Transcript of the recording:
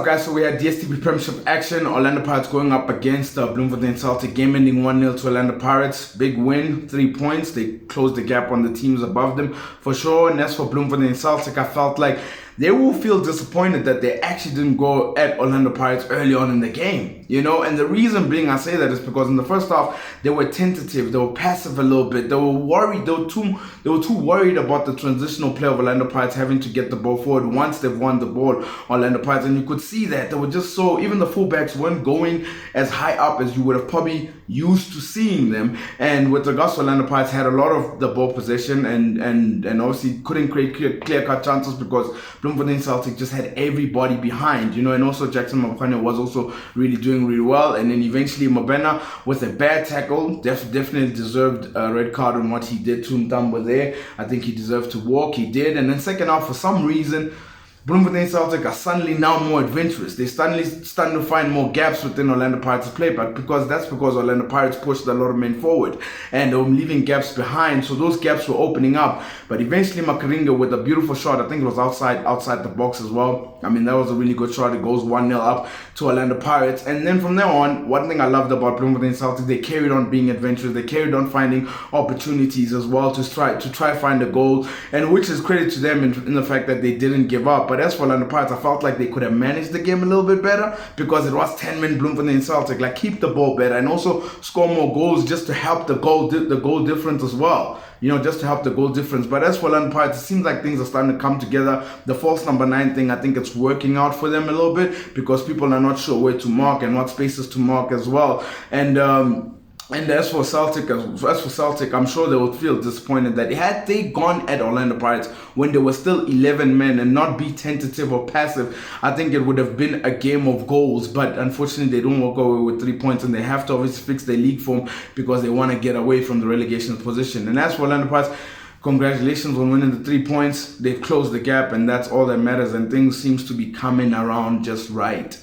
Guys, so we had DSTV Premiership action. Orlando Pirates going up against Bloemfontein Celtic. Game ending 1-0 to Orlando Pirates. Big win, 3 points. They closed the gap on the teams above them for sure. And as for Bloemfontein Celtic, I felt like they will feel disappointed that they actually didn't go at Orlando Pirates early on in the game, you know? And the reason being I say that is because in the first half, they were tentative, they were passive a little bit, they were worried, they were too worried about the transitional play of Orlando Pirates having to get the ball forward once they've won the ball, Orlando Pirates. And you could see that they were just so, even the fullbacks weren't going as high up as you would have probably used to seeing them. And with regards to Orlando Pirates, had a lot of the ball possession and obviously couldn't create clear-cut chances because Bloemfontein Celtic just had everybody behind, you know, and also Jackson Mapane was also really doing really well. And then eventually Mabena with a bad tackle, definitely deserved a red card on what he did to Mtamba there. I think he deserved to walk, he did. And then second half, for some reason, Bloemfontein Celtic are suddenly now more adventurous. They're starting to find more gaps within Orlando Pirates' play, but that's because Orlando Pirates pushed a lot of men forward and they were leaving gaps behind. So those gaps were opening up. But eventually Makaringa with a beautiful shot, I think it was outside the box as well. I mean, that was a really good shot. It goes 1-0 up to Orlando Pirates. And then from there on, one thing I loved about Bloemfontein Celtic, they carried on being adventurous. They carried on finding opportunities as well to try find a goal, and which is credit to them in the fact that they didn't give up. But as for Orlando Pirates, I felt like they could have managed the game a little bit better because it was 10-man Bloemfontein Celtic. Like, keep the ball better and also score more goals just to help the goal difference as well. You know, just to help the goal difference. But as for Orlando Pirates, it seems like things are starting to come together. The false number 9 thing, I think it's working out for them a little bit because people are not sure where to mark and what spaces to mark as well. And as for Celtic, I'm sure they would feel disappointed that had they gone at Orlando Pirates when they were still 11 men and not be tentative or passive, I think it would have been a game of goals. But unfortunately, they don't walk away with 3 points, and they have to obviously fix their league form because they want to get away from the relegation position. And as for Orlando Pirates, congratulations on winning the 3 points. They've closed the gap, and that's all that matters. And things seems to be coming around just right.